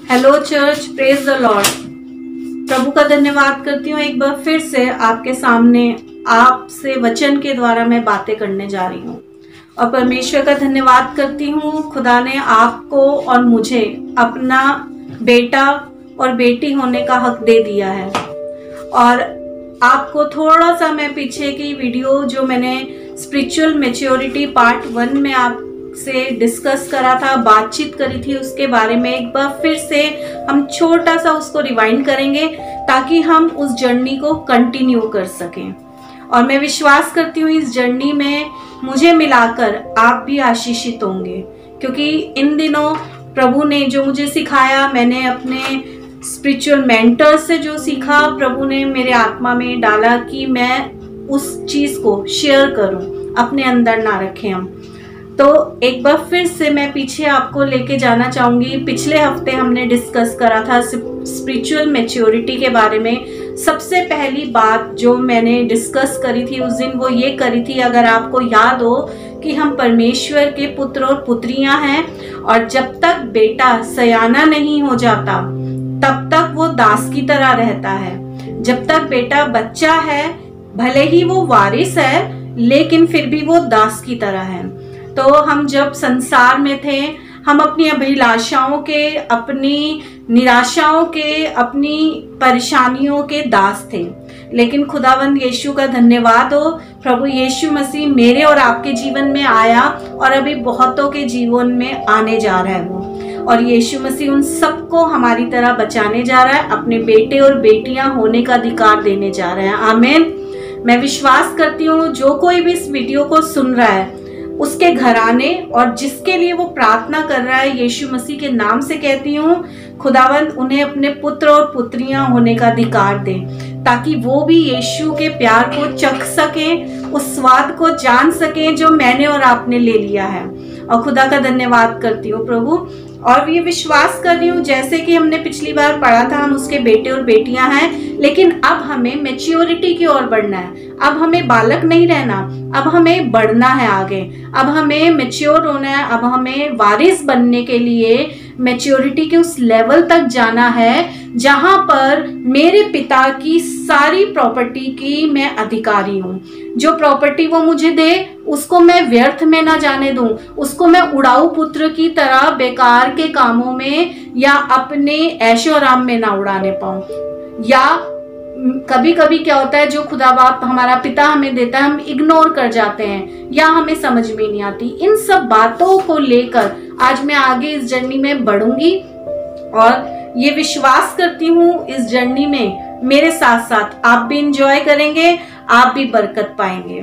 Hello church, praise the Lord. प्रभु का धन्यवाद करती हूँ। एक बार फिर से आपके सामने आपसे वचन के द्वारा मैं बातें करने जा रही हूँ और परमेश्वर का धन्यवाद करती हूँ। खुदा ने आपको और मुझे अपना बेटा और बेटी होने का हक दे दिया है। और आपको थोड़ा सा मैं पीछे की वीडियो जो मैंने स्पिरिचुअल मैच्योरिटी पार्ट 1 में आप से डिस्कस करा था, बातचीत करी थी, उसके बारे में एक बार फिर से हम छोटा सा उसको रिवाइंड करेंगे ताकि हम उस जर्नी को कंटिन्यू कर सकें। और मैं विश्वास करती हूँ इस जर्नी में मुझे मिलाकर आप भी आशीषित होंगे, क्योंकि इन दिनों प्रभु ने जो मुझे सिखाया, मैंने अपने स्पिरिचुअल मेंटर से जो सीखा, प्रभु ने मेरे आत्मा में डाला कि मैं उस चीज को शेयर करूं, अपने अंदर ना रखें हम। तो एक बार फिर से मैं पीछे आपको लेके जाना चाहूंगी। पिछले हफ्ते हमने डिस्कस करा था स्पिरिचुअल मैच्योरिटी के बारे में। सबसे पहली बात जो मैंने डिस्कस करी थी उस दिन, वो ये करी थी, अगर आपको याद हो, कि हम परमेश्वर के पुत्र और पुत्रियां हैं और जब तक बेटा सयाना नहीं हो जाता तब तक वो दास की तरह रहता है। जब तक बेटा बच्चा है, भले ही वो वारिस है, लेकिन फिर भी वो दास की तरह है। तो हम जब संसार में थे, हम अपनी अभिलाषाओं के, अपनी निराशाओं के, अपनी परेशानियों के दास थे। लेकिन खुदावंद यीशु का धन्यवाद हो, प्रभु यीशु मसीह मेरे और आपके जीवन में आया और अभी बहुतों के जीवन में आने जा रहा है वो। और यीशु मसीह उन सबको हमारी तरह बचाने जा रहा है, अपने बेटे और बेटियां होने का अधिकार देने जा रहे हैं। आमीन। मैं विश्वास करती हूँ जो कोई भी इस वीडियो को सुन रहा है, उसके घराने और जिसके लिए वो प्रार्थना कर रहा है, यीशु मसीह के नाम से कहती हूँ, खुदावंद उन्हें अपने पुत्र और पुत्रियां होने का अधिकार दे, ताकि वो भी यीशु के प्यार को चख सकें, उस स्वाद को जान सकें जो मैंने और आपने ले लिया है। और खुदा का धन्यवाद करती हूँ प्रभु। और ये विश्वास कर रही हूँ, जैसे कि हमने पिछली बार पढ़ा था, हम उसके बेटे और बेटियां हैं, लेकिन अब हमें मैच्योरिटी की ओर बढ़ना है। अब हमें बालक नहीं रहना, अब हमें बढ़ना है आगे, अब हमें मैच्योर होना है, अब हमें वारिस बनने के लिए मैच्योरिटी के उस लेवल तक जाना है जहां पर मेरे पिता की सारी प्रॉपर्टी की मैं अधिकारी हूँ। जो प्रॉपर्टी वो मुझे दे, उसको मैं व्यर्थ में ना जाने दूं, उसको मैं उड़ाऊ पुत्र की तरह बेकार के कामों में या अपने ऐशो आराम में ना उड़ाने पाऊं। या कभी कभी क्या होता है, जो खुदा बाप हमारा पिता हमें देता है, हम इग्नोर कर जाते हैं या हमें समझ में नहीं आती। इन सब बातों को लेकर आज मैं आगे इस जर्नी में बढ़ूंगी और ये विश्वास करती हूँ इस जर्नी में मेरे साथ साथ आप भी इंजॉय करेंगे, आप भी बरकत पाएंगे।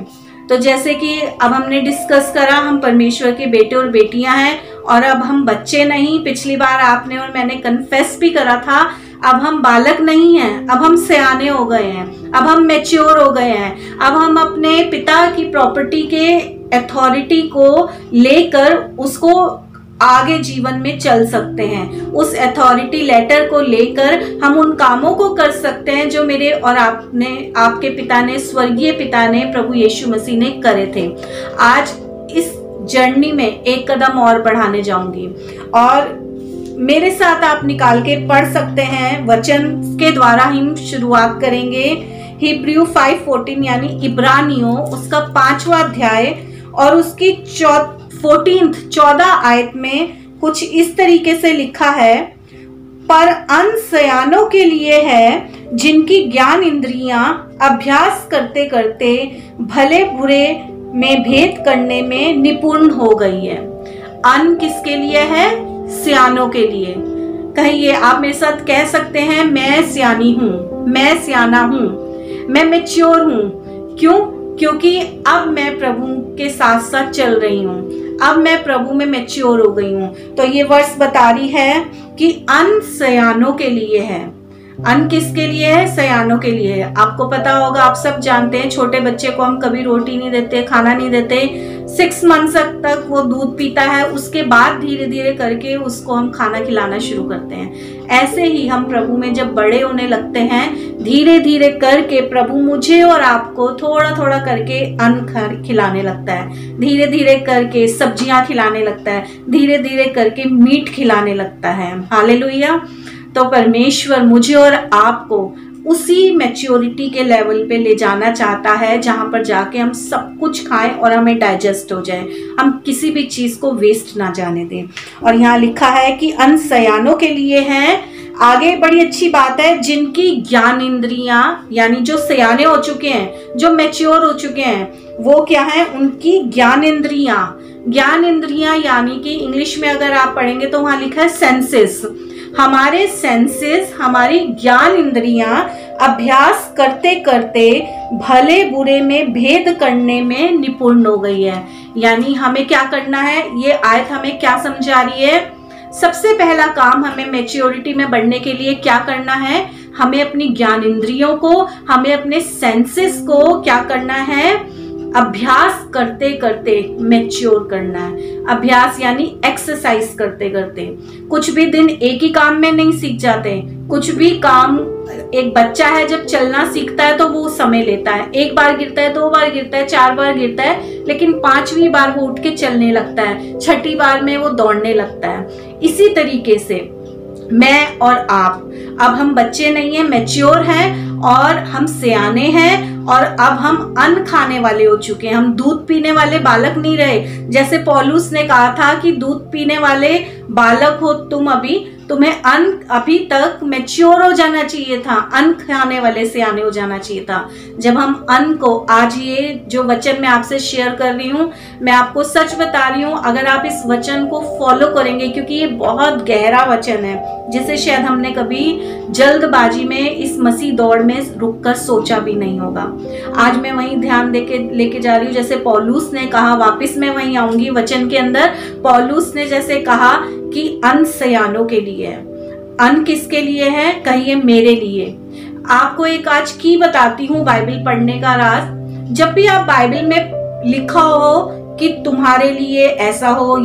तो जैसे कि अब हमने डिस्कस करा, हम परमेश्वर के बेटे और बेटियां हैं और अब हम बच्चे नहीं। पिछली बार आपने और मैंने कन्फेस भी करा था, अब हम बालक नहीं हैं, अब हम सयाने हो गए हैं, अब हम मैच्योर हो गए हैं। अब हम अपने पिता की प्रॉपर्टी के अथॉरिटी को लेकर उसको आगे जीवन में चल सकते हैं। उस अथॉरिटी लेटर को लेकर हम उन कामों को कर सकते हैं जो मेरे और आपके पिता ने, स्वर्गीय पिता ने, प्रभु यीशु मसीह ने करे थे। आज इस जर्नी में एक कदम और बढ़ाने जाऊंगी और मेरे साथ आप निकाल के पढ़ सकते हैं। वचन के द्वारा हम शुरुआत करेंगे। हिब्रू 5:14 यानी इब्रानियों उसका 5वां अध्याय और उसकी 14 आयत में कुछ इस तरीके से लिखा है, पर अनसयानों के लिए है जिनकी ज्ञान इंद्रियां अभ्यास करते करते भले बुरे में भेद करने में निपुण हो गई है। अन किसके लिए है? सियानों के लिए। कहिए, आप मेरे साथ कह सकते हैं, मैं सियानी हूं, मैं सियाना हूं, मैं मैच्योर हूं। क्यों? क्योंकि अब मैं प्रभु के साथ साथ चल रही हूं, अब मैं प्रभु में मैच्योर हो गई हूं। तो ये वर्ष बता रही है कि अनसयानों के लिए है। अन्न किसके लिए है? सयानों के लिए है। आपको पता होगा, आप सब जानते हैं, छोटे बच्चे को हम कभी रोटी नहीं देते, खाना नहीं देते, 6 मंथ्स तक वो दूध पीता है, उसके बाद धीरे धीरे करके उसको हम खाना खिलाना शुरू करते हैं। ऐसे ही हम प्रभु में जब बड़े होने लगते हैं, धीरे धीरे करके प्रभु मुझे और आपको थोड़ा थोड़ा करके अन्न खिलाने लगता है, धीरे धीरे करके सब्जियां खिलाने लगता है, धीरे धीरे करके मीट खिलाने लगता है। हालेलुया। तो परमेश्वर मुझे और आपको उसी मैच्योरिटी के लेवल पे ले जाना चाहता है जहां पर जाके हम सब कुछ खाएं और हमें डाइजेस्ट हो जाए, हम किसी भी चीज को वेस्ट ना जाने दें। और यहाँ लिखा है कि अन्न सयानों के लिए है। आगे बड़ी अच्छी बात है, जिनकी ज्ञान इंद्रियां, यानी जो सयाने हो चुके हैं, जो मैच्योर हो चुके हैं, वो क्या है? उनकी ज्ञान इंद्रियां। ज्ञान इंद्रियां यानी कि इंग्लिश में अगर आप पढ़ेंगे तो वहां लिखा है सेंसेस। हमारे सेंसेस, हमारी ज्ञान इंद्रियां अभ्यास करते करते भले बुरे में भेद करने में निपुण हो गई है। यानी हमें क्या करना है? ये आयत हमें क्या समझा रही है? सबसे पहला काम हमें मैच्योरिटी में बढ़ने के लिए क्या करना है? हमें अपनी ज्ञान इंद्रियों को, हमें अपने सेंसेस को क्या करना है? अभ्यास करते करते मैच्योर करना है। अभ्यास यानी एक्सरसाइज करते करते। कुछ भी दिन एक ही काम में नहीं सीख जाते। कुछ भी काम, एक बच्चा है जब चलना सीखता है तो वो समय लेता है, 1 बार गिरता है, 2 बार गिरता है, 4 बार गिरता है, लेकिन 5वीं बार वो उठ के चलने लगता है, 6ठी बार में वो दौड़ने लगता है। इसी तरीके से मैं और आप, अब हम बच्चे नहीं हैं, मैच्योर हैं और हम सियाने हैं और अब हम अन्न खाने वाले हो चुके हैं। हम दूध पीने वाले बालक नहीं रहे। जैसे पौलुस ने कहा था कि दूध पीने वाले बालक हो तुम, अभी तुम्हें अन्न अभी तक मैच्योर हो जाना चाहिए था, अन्न खाने वाले सियाने हो जाना चाहिए था। जब हम अन्न को, आज ये जो वचन मैं आपसे शेयर कर रही हूँ, मैं आपको सच बता रही हूँ, अगर आप इस वचन को फॉलो करेंगे, क्योंकि ये बहुत गहरा वचन है जिसे शायद हमने कभी जल्दबाजी में इस मसीह दौड़ में रुककर सोचा भी नहीं होगा। आज मैं वही ध्यान लेके जा रही हूँ, जैसे पौलुस ने कहा, वापस मैं वहीं आऊंगी वचन के अंदर। पौलुस ने जैसे कहा कि अन्न सयानों के लिए है। अन्न किसके लिए है? कहिए मेरे लिए। आपको एक आज की बताती हूँ बाइबल पढ़ने का राज। जब भी आप बाइबल में लिखा हो कि तुम्हारे लिए ऐसा हो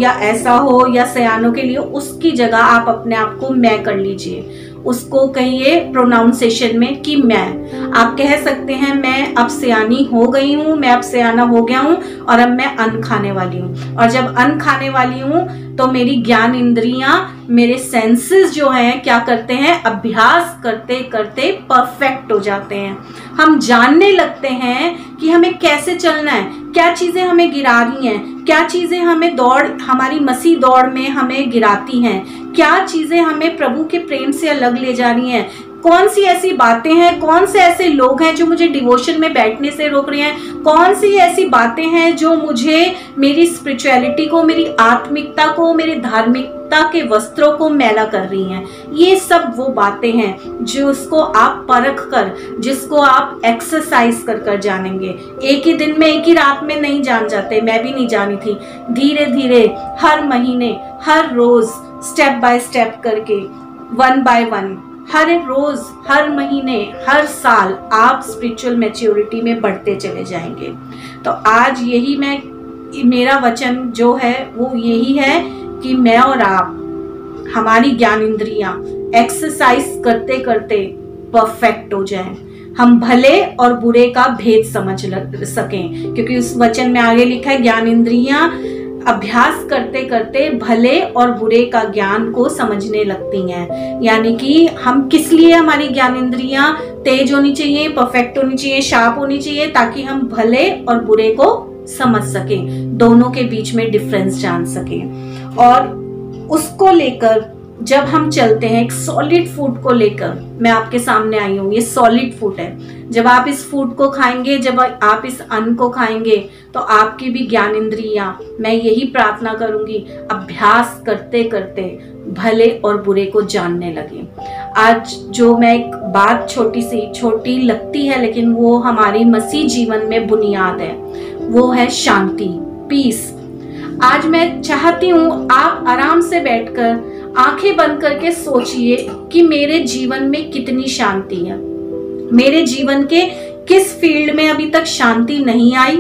या सयानों के लिए, उसकी जगह आप अपने आप को मैं कर लीजिए। उसको कहिए प्रोनाउंसिएशन में कि मैं। आप कह सकते हैं मैं अब सयानी हो गई हूँ, मैं अब सयाना हो गया हूँ और अब मैं अन्न खाने वाली हूँ। और जब अन्न खाने वाली हूँ तो मेरी ज्ञान इंद्रियां, मेरे सेंसेस जो हैं क्या करते हैं? अभ्यास करते करते परफेक्ट हो जाते हैं। हम जानने लगते हैं कि हमें कैसे चलना है, क्या चीजें हमें गिरा रही हैं, क्या चीजें हमें हमारी मसीह दौड़ में हमें गिराती हैं, क्या चीजें हमें प्रभु के प्रेम से अलग ले जा रही हैं, कौन सी ऐसी बातें हैं, कौन से ऐसे लोग हैं जो मुझे डिवोशन में बैठने से रोक रहे हैं, कौन सी ऐसी बातें हैं जो मुझे मेरी स्पिरिचुअलिटी को, मेरी आत्मिकता को, मेरी धार्मिकता के वस्त्रों को मैला कर रही हैं। ये सब वो बातें हैं जिसको आप परख कर, जिसको आप एक्सरसाइज कर कर जानेंगे। एक ही दिन में, एक ही रात में नहीं जान जाते। मैं भी नहीं जानी थी। धीरे धीरे हर महीने, हर रोज, स्टेप बाय स्टेप करके, 1 by 1, हर रोज, हर महीने, हर साल आप स्पिरिचुअल मैच्योरिटी में बढ़ते चले जाएंगे। तो आज यही मेरा वचन जो है वो यही है कि मैं और आप, हमारी ज्ञान इंद्रियां एक्सरसाइज करते करते परफेक्ट हो जाएं, हम भले और बुरे का भेद समझ सकें। क्योंकि उस वचन में आगे लिखा है ज्ञान इंद्रियां अभ्यास करते करते भले और बुरे का ज्ञान को समझने लगती हैं। यानी कि हम किस लिए, हमारी ज्ञान इंद्रियां तेज होनी चाहिए, परफेक्ट होनी चाहिए, शार्प होनी चाहिए, ताकि हम भले और बुरे को समझ सकें, दोनों के बीच में डिफरेंस जान सकें। और उसको लेकर जब हम चलते हैं, एक सॉलिड फूड को लेकर मैं आपके सामने आई हूँ। ये सॉलिड फूड है। जब आप इस फूड को खाएंगे, जब आप इस अन्न को खाएंगे, तो आपकी भी ज्ञान इंद्रियां, मैं यही प्रार्थना करूंगी, अभ्यास करते करते भले और बुरे को जानने लगे। आज जो मैं एक बात छोटी लगती है, लेकिन वो हमारी मसीह जीवन में बुनियाद है, वो है शांति, पीस। आज मैं चाहती हूँ आप आराम से बैठकर आंखें बंद करके सोचिए कि मेरे जीवन में कितनी शांति है। मेरे जीवन के किस फील्ड में अभी तक शांति नहीं आई?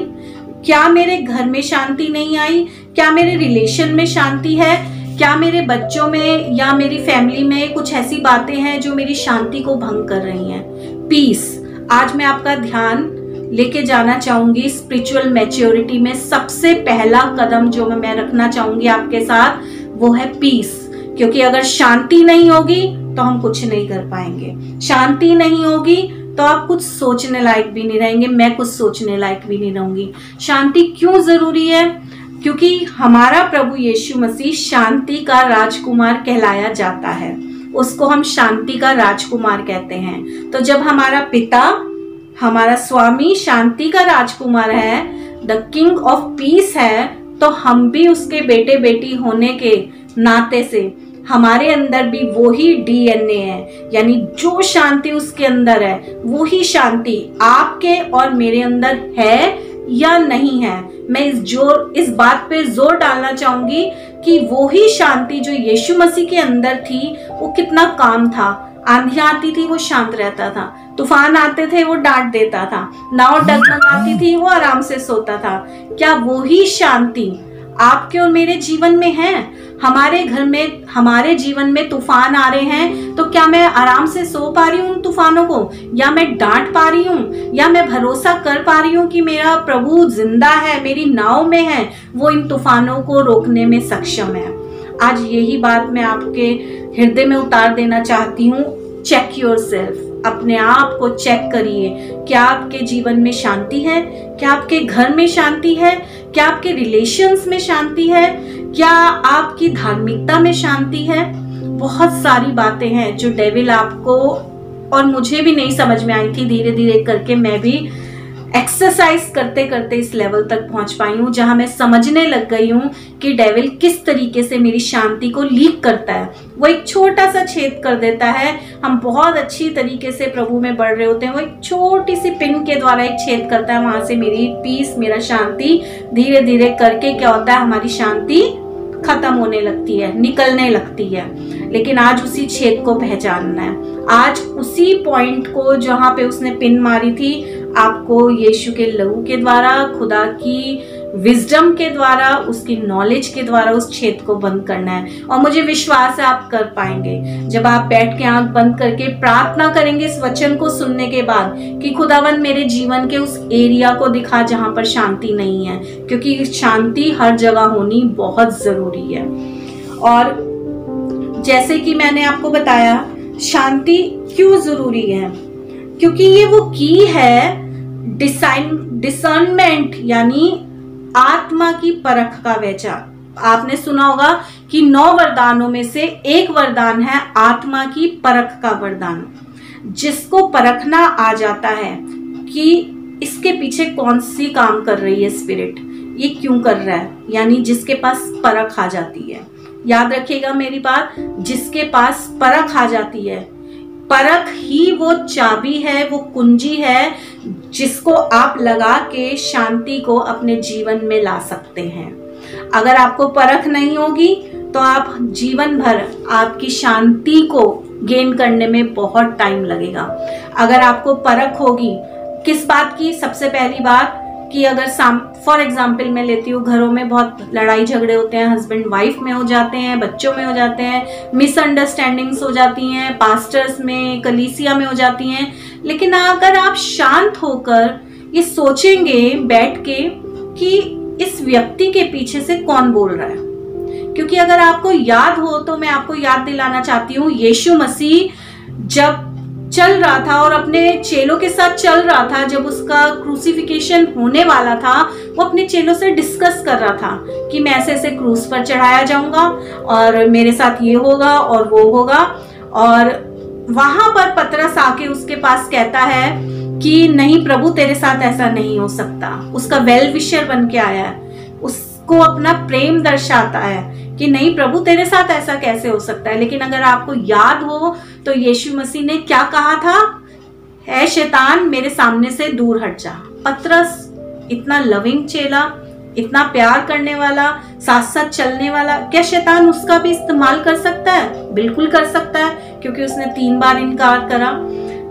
क्या मेरे घर में शांति नहीं आई? क्या मेरे रिलेशन में शांति है? क्या मेरे बच्चों में या मेरी फैमिली में कुछ ऐसी बातें हैं जो मेरी शांति को भंग कर रही हैं? पीस। आज मैं आपका ध्यान लेके जाना चाहूंगी स्पिरिचुअल मैच्योरिटी में। सबसे पहला कदम जो मैं रखना चाहूंगी आपके साथ वो है पीस। क्योंकि अगर शांति नहीं होगी तो हम कुछ नहीं कर पाएंगे। शांति नहीं होगी तो आप कुछ सोचने लायक भी नहीं रहेंगे, मैं कुछ सोचने लायक भी नहीं रहूंगी। शांति क्यों जरूरी है? क्योंकि हमारा प्रभु यीशु मसीह शांति का राजकुमार कहलाया जाता है। उसको हम शांति का राजकुमार कहते हैं। तो जब हमारा पिता, हमारा स्वामी शांति का राजकुमार है, द किंग ऑफ पीस है, तो हम भी उसके बेटे बेटी होने के नाते से हमारे अंदर भी वही डीएनए है। यानी जो शांति उसके अंदर है वही शांति आपके और मेरे अंदर है या नहीं है। मैं इस बात पे जोर डालना चाहूंगी कि वही शांति जो यीशु मसीह के अंदर थी वो कितना काम था। आंधी आती थी वो शांत रहता था, तूफान आते थे वो डांट देता था, नाव डगमगाती थी वो आराम से सोता था। क्या वही शांति आपके और मेरे जीवन में है? हमारे घर में, हमारे जीवन में तूफान आ रहे हैं तो क्या मैं आराम से सो पा रही हूँ उन तूफानों को, या मैं डांट पा रही हूँ, या मैं भरोसा कर पा रही हूँ कि मेरा प्रभु जिंदा है, मेरी नाव में है, वो इन तूफानों को रोकने में सक्षम है। आज यही बात मैं आपके हृदय में उतार देना चाहती हूँ। चेक योरसेल्फ, अपने आप को चेक करिए। क्या आपके जीवन में शांति है? क्या आपके घर में शांति है? क्या आपके रिलेशंस में शांति है? क्या आपकी धार्मिकता में शांति है? बहुत सारी बातें हैं जो डेविल आपको और मुझे भी नहीं समझ में आई थी। धीरे धीरे करके मैं भी एक्सरसाइज करते करते इस लेवल तक पहुंच पाई हूँ जहां मैं समझने लग गई हूँ कि डेविल किस तरीके से मेरी शांति को लीक करता है। वो एक छोटा सा छेद कर देता है। हम बहुत अच्छी तरीके से प्रभु में बढ़ रहे होते हैं, वो एक छोटी सी पिन के द्वारा एक छेद करता है। वहां से मेरी पीस, मेरा शांति धीरे धीरे करके क्या होता है, हमारी शांति खत्म होने लगती है, निकलने लगती है। लेकिन आज उसी छेद को पहचानना है। आज उसी पॉइंट को जहां पे उसने पिन मारी थी, आपको यीशु के लहू के द्वारा, खुदा की विजडम के द्वारा, उसकी नॉलेज के द्वारा उस छेद को बंद करना है। और मुझे विश्वास है आप कर पाएंगे। जब आप बैठ के आंख बंद करके प्रार्थना करेंगे इस वचन को सुनने के बाद कि खुदावन मेरे जीवन के उस एरिया को दिखा जहां पर शांति नहीं है, क्योंकि शांति हर जगह होनी बहुत जरूरी है। और जैसे कि मैंने आपको बताया, शांति क्यों जरूरी है? क्योंकि ये वो की है डिसर्नमेंट, यानी आत्मा की परख का विचार। आपने सुना होगा कि 9 वरदानों में से एक वरदान है आत्मा की परख का वरदान, जिसको परखना आ जाता है कि इसके पीछे कौन सी काम कर रही है स्पिरिट, ये क्यों कर रहा है, यानी जिसके पास परख आ जाती है। याद रखिएगा मेरी बात, जिसके पास परख आ जाती है, परख ही वो चाबी है, वो कुंजी है जिसको आप लगा के शांति को अपने जीवन में ला सकते हैं। अगर आपको परख नहीं होगी तो आप जीवन भर आपकी शांति को गेन करने में बहुत टाइम लगेगा। अगर आपको परख होगी किस बात की? सबसे पहली बात कि अगर फॉर एग्जाम्पल मैं लेती हूँ, घरों में बहुत लड़ाई झगड़े होते हैं, हस्बैंड वाइफ में हो जाते हैं, बच्चों में हो जाते हैं, मिसअंडरस्टैंडिंग्स हो जाती हैं, पास्टर्स में, कलीसिया में हो जाती हैं। लेकिन अगर आप शांत होकर ये सोचेंगे बैठ के कि इस व्यक्ति के पीछे से कौन बोल रहा है, क्योंकि अगर आपको याद हो तो मैं आपको याद दिलाना चाहती हूँ, यीशु मसीह जब चल रहा था और अपने चेलों के साथ चल रहा था, जब उसका क्रूसिफिकेशन होने वाला था, वो अपने चेलों से डिस्कस कर रहा था कि मैं ऐसे ऐसे क्रूस पर चढ़ाया जाऊंगा और मेरे साथ ये होगा और वो होगा। और वहां पर पतरस आके उसके पास कहता है कि नहीं प्रभु, तेरे साथ ऐसा नहीं हो सकता। उसका वेल विशर बन के आया है, उसको अपना प्रेम दर्शाता है कि नहीं प्रभु, तेरे साथ ऐसा कैसे हो सकता है। लेकिन अगर आपको याद हो तो यीशु मसीह ने क्या कहा था? है शैतान, मेरे सामने से दूर हट जा। पतरस इतना लविंग चेला, इतना प्यार करने वाला, साथ साथ चलने वाला, क्या शैतान उसका भी इस्तेमाल कर सकता है? बिल्कुल कर सकता है, क्योंकि उसने 3 बार इनकार करा।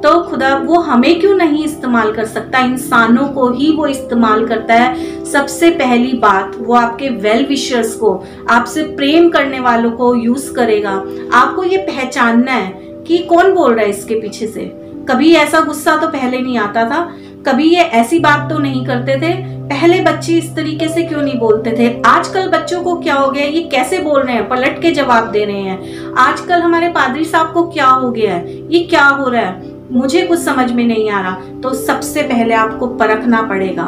तो खुदा वो हमें क्यों नहीं इस्तेमाल कर सकता? इंसानों को ही वो इस्तेमाल करता है। सबसे पहली बात, वो आपके वेल विशर्स को, आपसे प्रेम करने वालों को यूज करेगा। आपको ये पहचानना है कि कौन बोल रहा है इसके पीछे से। कभी ऐसा गुस्सा तो पहले नहीं आता था, कभी ये ऐसी बात तो नहीं करते थे। पहले बच्चे इस तरीके से क्यों नहीं बोलते थे? आजकल बच्चों को क्या हो गया, ये कैसे बोल रहे हैं, पलट के जवाब दे रहे हैं। आजकल हमारे पादरी साहब को क्या हो गया है, ये क्या हो रहा है, मुझे कुछ समझ में नहीं आ रहा। तो सबसे पहले आपको परखना पड़ेगा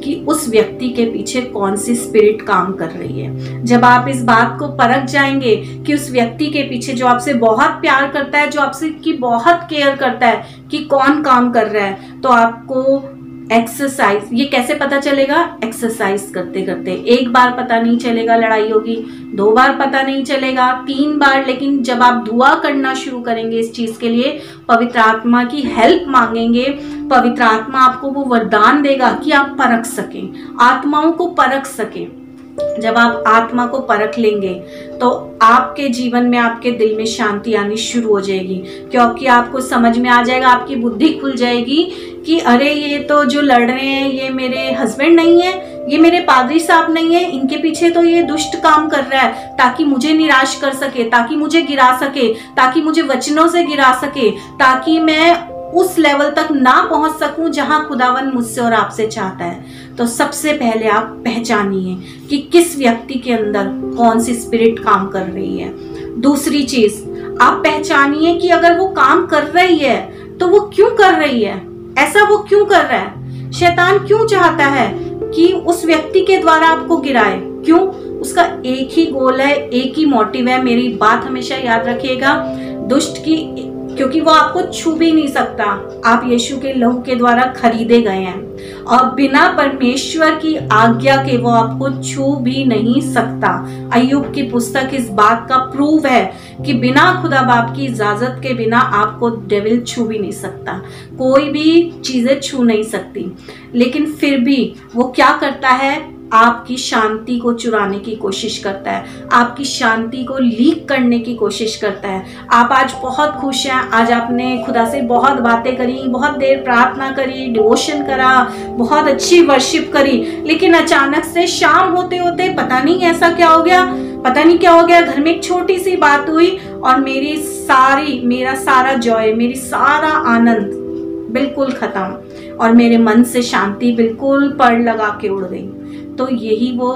कि उस व्यक्ति के पीछे कौन सी स्पिरिट काम कर रही है। जब आप इस बात को परख जाएंगे कि उस व्यक्ति के पीछे जो आपसे बहुत प्यार करता है, जो आपसे की बहुत केयर करता है, कि कौन काम कर रहा है, तो आपको एक्सरसाइज, ये कैसे पता चलेगा? एक्सरसाइज करते करते। 1 बार पता नहीं चलेगा लड़ाई होगी, 2 बार पता नहीं चलेगा, 3 बार, लेकिन जब आप दुआ करना शुरू करेंगे इस चीज के लिए, पवित्र आत्मा की हेल्प मांगेंगे, पवित्र आत्मा आपको वो वरदान देगा कि आप परख सकें, आत्माओं को परख सकें। जब आप आत्मा को परख लेंगे तो आपके जीवन में, आपके दिल में शांति आनी शुरू हो जाएगी, क्योंकि आपको समझ में आ जाएगा, आपकी बुद्धि खुल जाएगी कि अरे ये तो जो लड़ रहे हैं ये मेरे हस्बैंड नहीं है, ये मेरे पादरी साहब नहीं है, इनके पीछे तो ये दुष्ट काम कर रहा है ताकि मुझे निराश कर सके, ताकि मुझे गिरा सके, ताकि मुझे वचनों से गिरा सके, ताकि मैं उस लेवल तक ना पहुंच सकूं जहां खुदावन मुझसे और आपसे चाहता है। तो सबसे पहले आप पहचानिए कि किस व्यक्ति के अंदर कौन सी स्पिरिट काम कर रही है। दूसरी चीज, आप पहचानिए कि अगर वो काम कर रही है तो वो क्यों कर रही है, ऐसा वो क्यों कर रहा है, शैतान क्यों चाहता है कि उस व्यक्ति के द्वारा आपको गिराए, क्यों? उसका एक ही गोल है, एक ही मोटिव है। मेरी बात हमेशा याद रखिएगा, दुष्ट की, क्योंकि वो आपको छू भी नहीं सकता, आप यीशु के लहू के द्वारा खरीदे गए हैं और बिना परमेश्वर की आज्ञा के वो आपको छू भी नहीं सकता। अय्यूब की पुस्तक इस बात का प्रूव है कि बिना खुदा बाप की इजाजत के बिना आपको डेविल छू भी नहीं सकता, कोई भी चीजें छू नहीं सकती। लेकिन फिर भी वो क्या करता है? आपकी शांति को चुराने की कोशिश करता है, आपकी शांति को लीक करने की कोशिश करता है। आप आज बहुत खुश हैं, आज आपने खुदा से बहुत बातें करी, बहुत देर प्रार्थना करी, डिवोशन करा, बहुत अच्छी वर्शिप करी, लेकिन अचानक से शाम होते होते पता नहीं ऐसा क्या हो गया, पता नहीं क्या हो गया, घर में एक छोटी सी बात हुई और मेरा सारा जॉय, मेरी सारा आनंद बिल्कुल खत्म और मेरे मन से शांति बिल्कुल पड़ लगा के उड़ गई। तो यही वो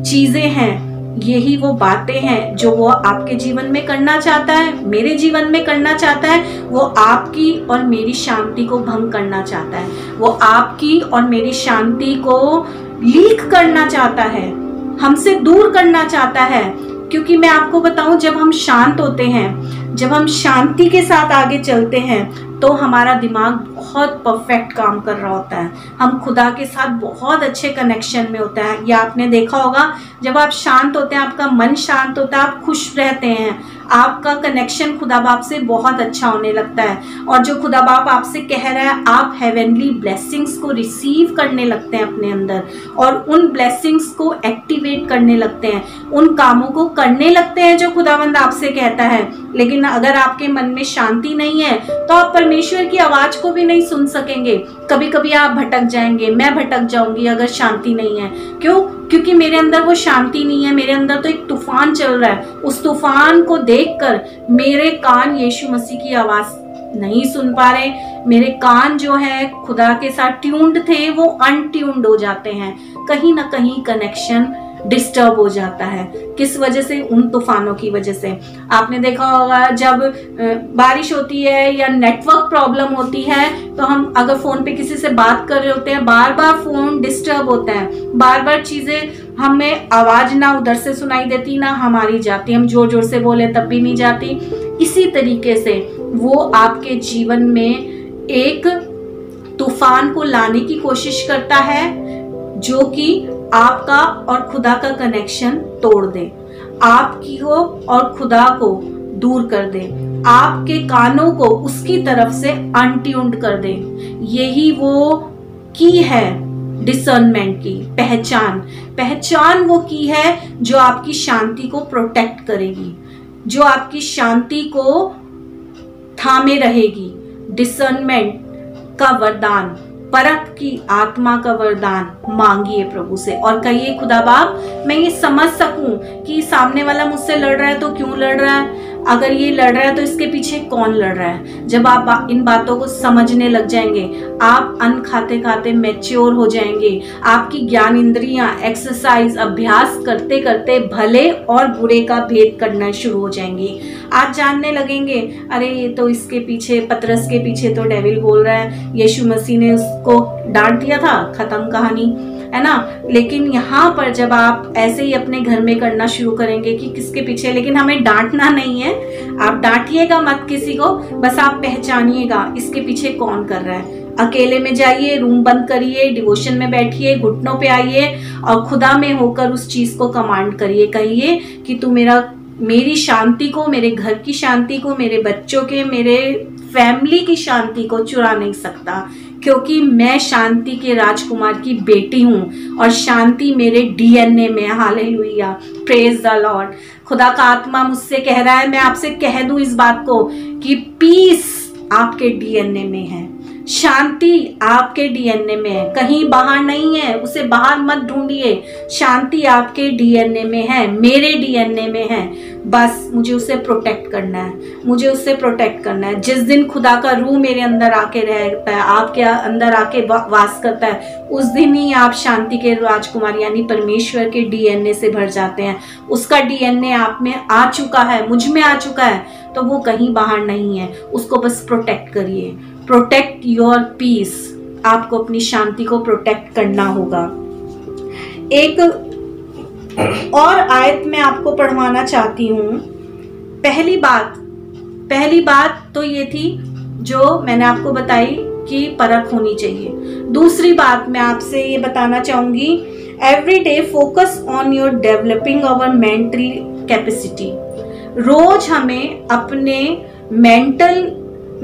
चीजें हैं, यही वो बातें हैं जो वो आपके जीवन में करना चाहता है, मेरे जीवन में करना चाहता है। वो आपकी और मेरी शांति को भंग करना चाहता है, वो आपकी और मेरी शांति को लीक करना चाहता है, हमसे दूर करना चाहता है। क्योंकि मैं आपको बताऊं, जब हम शांत होते हैं, जब हम शांति के साथ आगे चलते हैं, तो हमारा दिमाग बहुत परफेक्ट काम कर रहा होता है, हम खुदा के साथ बहुत अच्छे कनेक्शन में होता है। या आपने देखा होगा, जब आप शांत होते हैं, आपका मन शांत होता है, आप खुश रहते हैं, आपका कनेक्शन खुदा बाप से बहुत अच्छा होने लगता है और जो खुदा बाप आपसे कह रहा है, आप हेवनली ब्लेसिंग्स को रिसीव करने लगते हैं अपने अंदर और उन ब्लेसिंग्स को एक्टिवेट करने लगते हैं, उन कामों को करने लगते हैं जो खुदावंद आपसे कहता है। लेकिन अगर आपके मन में शांति नहीं है तो आप परमेश्वर की आवाज को भी नहीं सुन सकेंगे। कभी कभी आप भटक जाएंगे, मैं भटक जाऊंगी अगर शांति नहीं है। क्यों? क्योंकि मेरे अंदर वो शांति नहीं है, मेरे अंदर तो एक तूफान चल रहा है। उस तूफान को देखकर मेरे कान यीशु मसीह की आवाज नहीं सुन पा रहे, मेरे कान जो है खुदा के साथ ट्यून्ड थे वो अनट्यून्ड हो जाते हैं, कहीं ना कहीं कनेक्शन डिस्टर्ब हो जाता है। किस वजह से? उन तूफानों की वजह से। आपने देखा होगा, जब बारिश होती है या नेटवर्क प्रॉब्लम होती है तो हम अगर फोन पे किसी से बात कर रहे होते हैं, बार बार फोन डिस्टर्ब होता है, बार बार चीजें, हमें आवाज ना उधर से सुनाई देती ना हमारी जाती, हम जोर जोर से बोले तब भी नहीं जाती। इसी तरीके से वो आपके जीवन में एक तूफान को लाने की कोशिश करता है जो कि आपका और खुदा का कनेक्शन तोड़ दे, आपकी को और खुदा को दूर कर दे, आपके कानों को उसकी तरफ से अनट्यून्ड कर दे। यही वो की है डिसर्नमेंट की, पहचान वो की है जो आपकी शांति को प्रोटेक्ट करेगी, जो आपकी शांति को थामे रहेगी। डिसर्नमेंट का वरदान, परख की आत्मा का वरदान मांगिए प्रभु से और कहिए, खुदा बाप मैं ये समझ सकूं कि सामने वाला मुझसे लड़ रहा है तो क्यों लड़ रहा है, अगर ये लड़ रहा है तो इसके पीछे कौन लड़ रहा है। जब आप इन बातों को समझने लग जाएंगे, आप अन्न खाते खाते मैच्योर हो जाएंगे। आपकी ज्ञान इंद्रियां एक्सरसाइज, अभ्यास करते करते भले और बुरे का भेद करना शुरू हो जाएंगी। आप जानने लगेंगे, अरे ये तो इसके पीछे, पतरस के पीछे तो डेविल बोल रहा है, यीशु मसीह ने उसको डांट दिया था, खत्म कहानी, है ना। लेकिन यहाँ पर जब आप ऐसे ही अपने घर में करना शुरू करेंगे कि किसके पीछे, लेकिन हमें डांटना नहीं है, आप डांटिएगा मत किसी को, बस आप पहचानिएगा इसके पीछे कौन कर रहा है। अकेले में जाइए, रूम बंद करिए, डिवोशन में बैठिए, घुटनों पे आइए और खुदा में होकर उस चीज को कमांड करिए। कहिए कि तू मेरी शांति को, मेरे घर की शांति को, मेरे बच्चों के, मेरे फैमिली की शांति को चुरा नहीं सकता, क्योंकि मैं शांति के राजकुमार की बेटी हूं और शांति मेरे डीएनए में। Hallelujah, praise the Lord. खुदा का आत्मा मुझसे कह रहा है, मैं आपसे कह दूं इस बात को कि पीस आपके डीएनए में है, शांति आपके डीएनए में है, कहीं बाहर नहीं है, उसे बाहर मत ढूंढिए। शांति आपके डीएनए में है, मेरे डीएनए में है, बस मुझे उसे प्रोटेक्ट करना है, मुझे उससे प्रोटेक्ट करना है। जिस दिन खुदा का रूह मेरे अंदर आके रहता है, आपके अंदर आके वास करता है, उस दिन ही आप शांति के राजकुमार यानी परमेश्वर के डीएनए से भर जाते हैं। उसका डीएनए आप में आ चुका है, मुझ में आ चुका है, तो वो कहीं बाहर नहीं है, उसको बस प्रोटेक्ट करिए। प्रोटेक्ट योर पीस, आपको अपनी शांति को प्रोटेक्ट करना होगा। एक और आयत मैं आपको पढ़वाना चाहती हूँ। पहली बात तो ये थी जो मैंने आपको बताई कि परख होनी चाहिए। दूसरी बात मैं आपसे ये बताना चाहूंगी, every day focus on your developing our mental capacity. रोज हमें अपने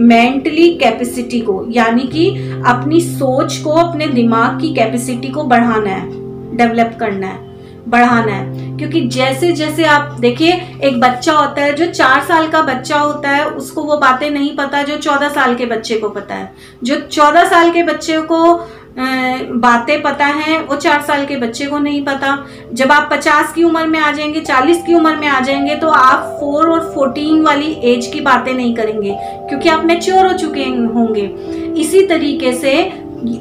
मेंटली कैपेसिटी को, यानी कि अपनी सोच को, अपने दिमाग की कैपेसिटी को बढ़ाना है, डेवलप करना है, बढ़ाना है। क्योंकि जैसे जैसे आप देखिए, एक बच्चा होता है जो 4 साल का बच्चा होता है, उसको वो बातें नहीं पता जो 14 साल के बच्चे को पता है। जो 14 साल के बच्चे को बातें पता हैं, वो 4 साल के बच्चे को नहीं पता। जब आप 50 की उम्र में आ जाएंगे, 40 की उम्र में आ जाएंगे, तो आप 4 और 14 वाली एज की बातें नहीं करेंगे, क्योंकि आप मैच्योर हो चुके होंगे। इसी तरीके से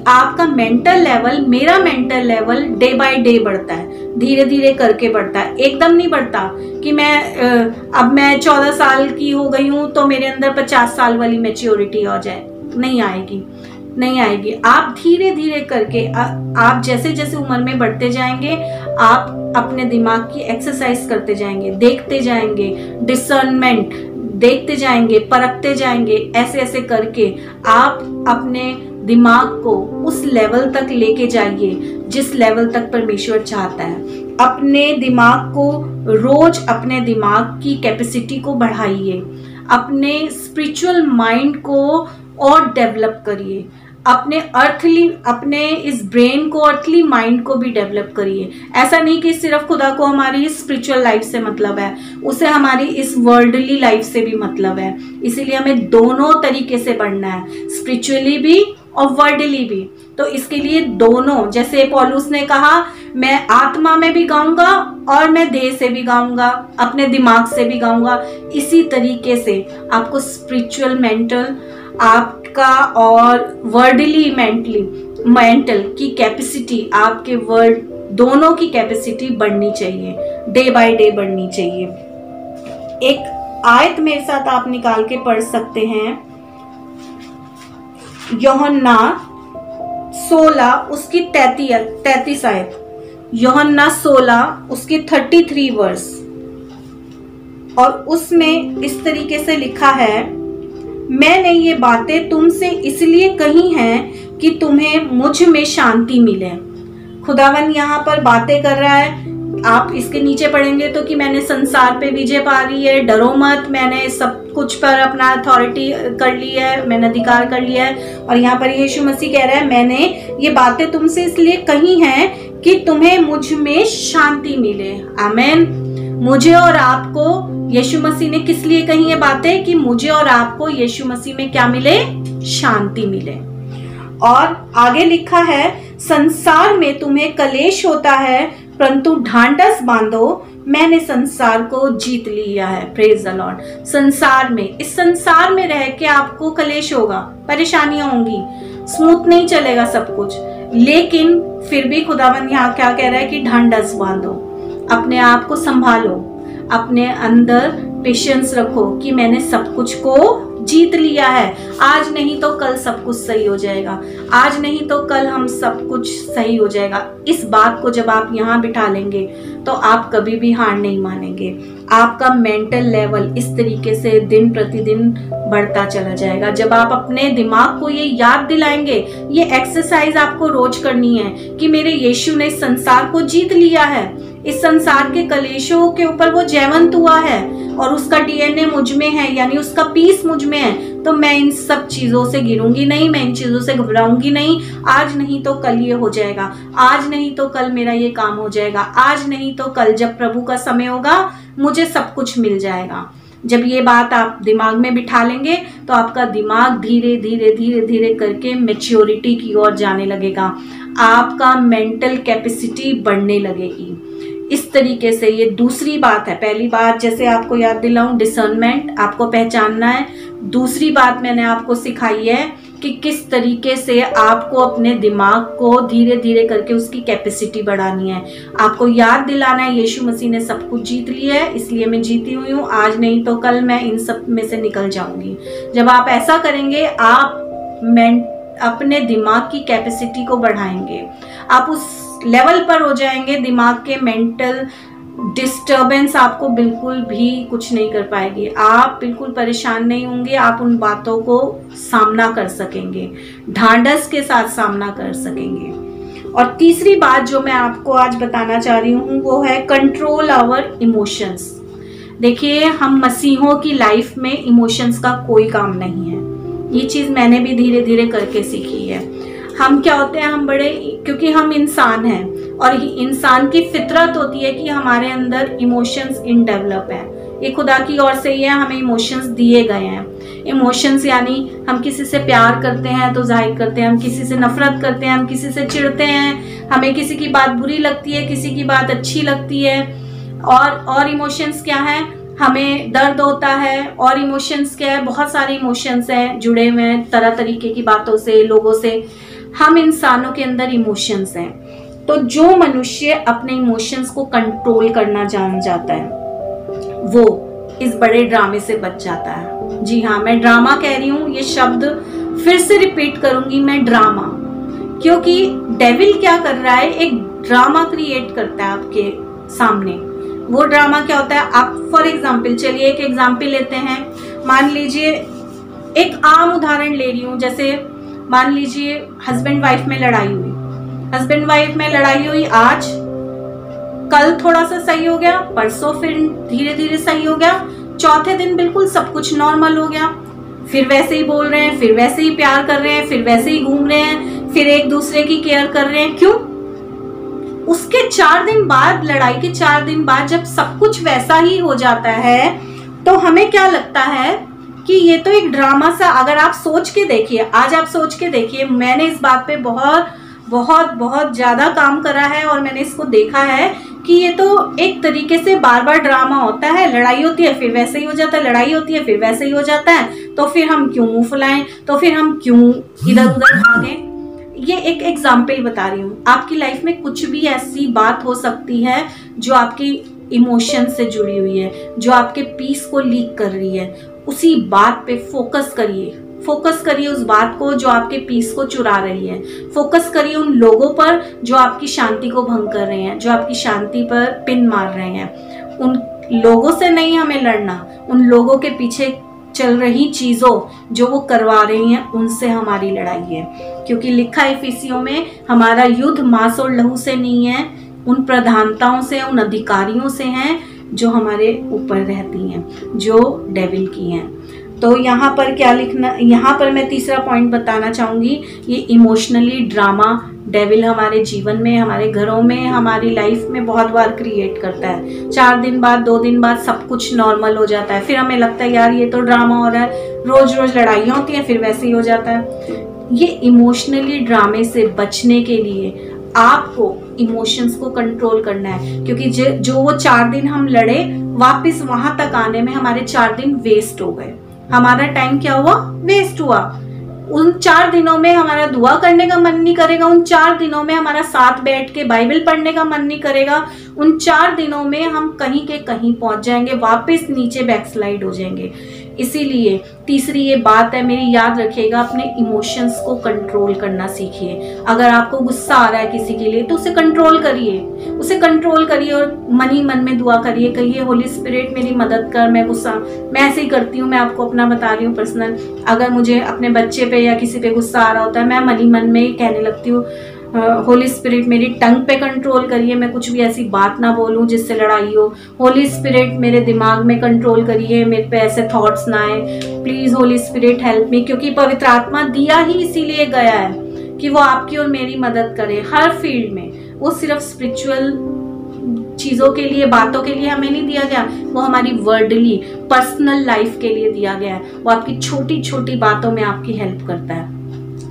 आपका मेंटल लेवल, मेरा mental level day by day बढ़ता है, धीरे धीरे करके बढ़ता है, एकदम नहीं बढ़ता कि अब मैं 14 साल की हो गई हूँ तो मेरे अंदर 50 साल वाली मैच्योरिटी आ जाए। नहीं आएगी। आप धीरे धीरे करके, आप जैसे जैसे उम्र में बढ़ते जाएंगे, आप अपने दिमाग की एक्सरसाइज करते जाएंगे, देखते जाएंगे, डिसर्नमेंट देखते जाएंगे, परखते जाएंगे। ऐसे ऐसे करके आप अपने दिमाग को उस लेवल तक लेके जाइए जिस लेवल तक परमेश्वर चाहता है। अपने दिमाग को रोज, अपने दिमाग की कैपेसिटी को बढ़ाइए, अपने स्पिरिचुअल माइंड को और डेवलप करिए, अपने इस ब्रेन को, अर्थली माइंड को भी डेवलप करिए। ऐसा नहीं कि सिर्फ खुदा को हमारी स्पिरिचुअल लाइफ से मतलब है, उसे हमारी इस वर्ल्डली लाइफ से भी मतलब है। इसीलिए हमें दोनों तरीके से बढ़ना है, स्पिरिचुअली भी और वर्ल्डली भी। तो इसके लिए दोनों, जैसे पौलुस ने कहा, मैं आत्मा में भी गाऊंगा और मैं देह से भी गाऊंगा, अपने दिमाग से भी गाऊंगा। इसी तरीके से आपको स्पिरिचुअल मेंटल आपका और वर्ल्डली मेंटल की कैपेसिटी, आपके वर्ल्ड दोनों की कैपेसिटी बढ़नी चाहिए, डे बाय डे बढ़नी चाहिए। एक आयत मेरे साथ आप निकाल के पढ़ सकते हैं, यूहन्ना 16 उसकी 33 आयत, यूहन्ना 16 उसकी 33 वर्स, और उसमें इस तरीके से लिखा है, मैंने ये बातें तुमसे इसलिए कही हैं कि तुम्हें मुझ में शांति मिले। खुदावन यहाँ पर बातें कर रहा है आप इसके नीचे पढ़ेंगे तो कि मैंने संसार पे विजय पा ली है, डरो मत, मैंने सब कुछ पर अपना अथॉरिटी कर ली है, मैंने अधिकार कर लिया है। और यहाँ पर यीशु मसीह कह रहा है मैंने ये बातें तुमसे इसलिए कही हैं कि तुम्हें मुझ में शांति मिले। आमीन। मुझे और आपको यीशु मसीह ने किस लिए कही है बातें? कि मुझे और आपको यीशु मसीह में क्या मिले? शांति मिले। और आगे लिखा है संसार में तुम्हें कलेश होता है, परंतु ढांढस बांधो, मैंने संसार को जीत लिया है। Praise the Lord. संसार में, इस संसार में रह के आपको कलेश होगा, परेशानियां होंगी, स्मूथ नहीं चलेगा सब कुछ, लेकिन फिर भी खुदावंद यहाँ क्या कह रहा है कि ढांढस बांधो, अपने आप को संभालो, अपने अंदर पेशेंस रखो कि मैंने सब कुछ को जीत लिया है। आज नहीं तो कल सब कुछ सही हो जाएगा, आज नहीं तो कल हम सब कुछ सही हो जाएगा। इस बात को जब आप यहाँ बिठा लेंगे तो आप कभी भी हार नहीं मानेंगे। आपका मेंटल लेवल इस तरीके से दिन प्रतिदिन बढ़ता चला जाएगा। जब आप अपने दिमाग को ये याद दिलाएंगे, ये एक्सरसाइज आपको रोज करनी है कि मेरे यीशु ने संसार को जीत लिया है, इस संसार के कलेशों के ऊपर वो जयवंत हुआ है और उसका डीएनए मुझ में है, यानी उसका पीस मुझ में है, तो मैं इन सब चीजों से गिरूंगी नहीं, मैं इन चीजों से घबराऊंगी नहीं। आज नहीं तो कल ये हो जाएगा, आज नहीं तो कल मेरा ये काम हो जाएगा, आज नहीं तो कल जब प्रभु का समय होगा मुझे सब कुछ मिल जाएगा। जब ये बात आप दिमाग में बिठा लेंगे तो आपका दिमाग धीरे धीरे धीरे धीरे करके मैच्योरिटी की ओर जाने लगेगा, आपका मेंटल कैपेसिटी बढ़ने लगेगी। इस तरीके से ये दूसरी बात है। पहली बात जैसे आपको याद दिलाऊं, डिसर्नमेंट, आपको पहचानना है। दूसरी बात मैंने आपको सिखाई है कि किस तरीके से आपको अपने दिमाग को धीरे धीरे करके उसकी कैपेसिटी बढ़ानी है। आपको याद दिलाना है यीशु मसीह ने सब कुछ जीत लिया है, इसलिए मैं जीती हुई हूँ, आज नहीं तो कल मैं इन सब में से निकल जाऊंगी। जब आप ऐसा करेंगे आप अपने दिमाग की कैपेसिटी को बढ़ाएंगे, आप उस लेवल पर हो जाएंगे, दिमाग के मेंटल डिस्टर्बेंस आपको बिल्कुल भी कुछ नहीं कर पाएगी, आप बिल्कुल परेशान नहीं होंगे, आप उन बातों को सामना कर सकेंगे, ढांढस के साथ सामना कर सकेंगे। और तीसरी बात जो मैं आपको आज बताना चाह रही हूँ वो है कंट्रोल आवर इमोशंस। देखिए, हम मसीहों की लाइफ में इमोशंस का कोई काम नहीं है, ये चीज़ मैंने भी धीरे धीरे करके सीखी है। हम क्या होते हैं, हम बड़े, क्योंकि हम इंसान हैं और इंसान की फितरत होती है कि हमारे अंदर इमोशंस इनडेवलप है, ये खुदा की ओर से ही है, हमें इमोशंस दिए गए हैं। इमोशंस यानी हम किसी से प्यार करते हैं तो जाहिर करते हैं, हम किसी से नफरत करते हैं, हम किसी से चिढ़ते हैं, हमें किसी की बात बुरी लगती है, किसी की बात अच्छी लगती है। और इमोशंस क्या है, हमें दर्द होता है। और इमोशंस क्या है, बहुत सारे इमोशंस हैं जुड़े हुए हैं तरह तरीके की बातों से, लोगों से। हम इंसानों के अंदर इमोशंस हैं। तो जो मनुष्य अपने इमोशंस को कंट्रोल करना जान जाता है वो इस बड़े ड्रामे से बच जाता है। जी हाँ, मैं ड्रामा कह रही हूँ, ये शब्द फिर से रिपीट करूंगी, मैं ड्रामा, क्योंकि डेविल क्या कर रहा है, एक ड्रामा क्रिएट करता है आपके सामने। वो ड्रामा क्या होता है, आप फॉर एग्जाम्पल, चलिए एक एग्जाम्पल लेते हैं। मान लीजिए, एक आम उदाहरण ले रही हूँ, जैसे मान लीजिए हस्बैंड वाइफ में लड़ाई हुई, हस्बैंड वाइफ में लड़ाई हुई, आज, कल थोड़ा सा सही हो गया, परसों फिर धीरे धीरे सही हो गया, चौथे दिन बिल्कुल सब कुछ नॉर्मल हो गया, फिर वैसे ही बोल रहे हैं, फिर वैसे ही प्यार कर रहे हैं, फिर वैसे ही घूम रहे हैं, फिर एक दूसरे की केयर कर रहे हैं। क्यों? उसके 4 दिन बाद, लड़ाई के 4 दिन बाद जब सब कुछ वैसा ही हो जाता है तो हमें क्या लगता है कि ये तो एक ड्रामा सा। अगर आप सोच के देखिए, आज आप सोच के देखिए, मैंने इस बात पे बहुत बहुत बहुत ज़्यादा काम करा है और मैंने इसको देखा है कि ये तो एक तरीके से बार बार ड्रामा होता है। लड़ाई होती है फिर वैसे ही हो जाता है, लड़ाई होती है फिर वैसे ही हो जाता है, तो फिर हम क्यों मुंह फुलाएं, तो फिर हम क्यों इधर उधर भागें। ये एक एग्जाम्पल बता रही हूँ। आपकी लाइफ में कुछ भी ऐसी बात हो सकती है जो आपकी इमोशन से जुड़ी हुई है, जो आपके पीस को लीक कर रही है। उसी बात पे फोकस करिए, फोकस करिए उस बात को जो आपके पीस को चुरा रही है। फोकस करिए उन लोगों पर जो आपकी शांति को भंग कर रहे हैं, जो आपकी शांति पर पिन मार रहे हैं। उन लोगों से नहीं हमें लड़ना, उन लोगों के पीछे चल रही चीज़ों जो वो करवा रही हैं उनसे हमारी लड़ाई है। क्योंकि लिखा है इफिसियों में, हमारा युद्ध मांस और लहू से नहीं है, उन प्रधानताओं से, उन अधिकारियों से हैं जो हमारे ऊपर रहती हैं, जो डेविल की हैं। तो यहाँ पर क्या लिखना, यहाँ पर मैं तीसरा पॉइंट बताना चाहूँगी, ये इमोशनली ड्रामा डेविल हमारे जीवन में, हमारे घरों में, हमारी लाइफ में बहुत बार क्रिएट करता है। 4 दिन बाद, 2 दिन बाद सब कुछ नॉर्मल हो जाता है, फिर हमें लगता है यार ये तो ड्रामा हो रहा है, रोज रोज लड़ाइयाँ होती हैं, फिर वैसे ही हो जाता है। ये इमोशनली ड्रामे से बचने के लिए आपको इमोशंस को कंट्रोल करना है, क्योंकि जो वो 4 दिन हम लड़े, वापस वहां तक आने में हमारे 4 दिन वेस्ट हो गए। हमारा टाइम क्या हुआ? वेस्ट हुआ। उन 4 दिनों में हमारा दुआ करने का मन नहीं करेगा, उन 4 दिनों में हमारा साथ बैठ के बाइबल पढ़ने का मन नहीं करेगा, उन 4 दिनों में हम कहीं के कहीं पहुंच जाएंगे, वापस नीचे बैकस्लाइड हो जाएंगे। इसीलिए तीसरी ये बात है मेरी, याद रखिएगा, अपने इमोशंस को कंट्रोल करना सीखिए। अगर आपको गुस्सा आ रहा है किसी के लिए तो उसे कंट्रोल करिए, और मन ही मन में दुआ करिए, कहिए होली स्पिरिट मेरी मदद कर, मैं ऐसे ही करती हूँ, मैं आपको अपना बता रही हूँ पर्सनल। अगर मुझे अपने बच्चे पे या किसी पे गुस्सा आ रहा होता है, मैं मन ही मन में ही कहने लगती हूँ, होली स्पिरिट मेरी टंग पे कंट्रोल करिए, मैं कुछ भी ऐसी बात ना बोलूं जिससे लड़ाई हो। होली स्पिरिट मेरे दिमाग में कंट्रोल करिए, मेरे पे ऐसे थॉट्स ना आए, please Holi spirit help me. क्योंकि पवित्र आत्मा दिया ही इसीलिए गया है कि वो आपकी और मेरी मदद करे हर फील्ड में। वो सिर्फ स्पिरिचुअल चीजों के लिए, बातों के लिए हमें नहीं दिया गया, वो हमारी वर्डली पर्सनल लाइफ के लिए दिया गया है। वो आपकी छोटी छोटी बातों में आपकी हेल्प करता है।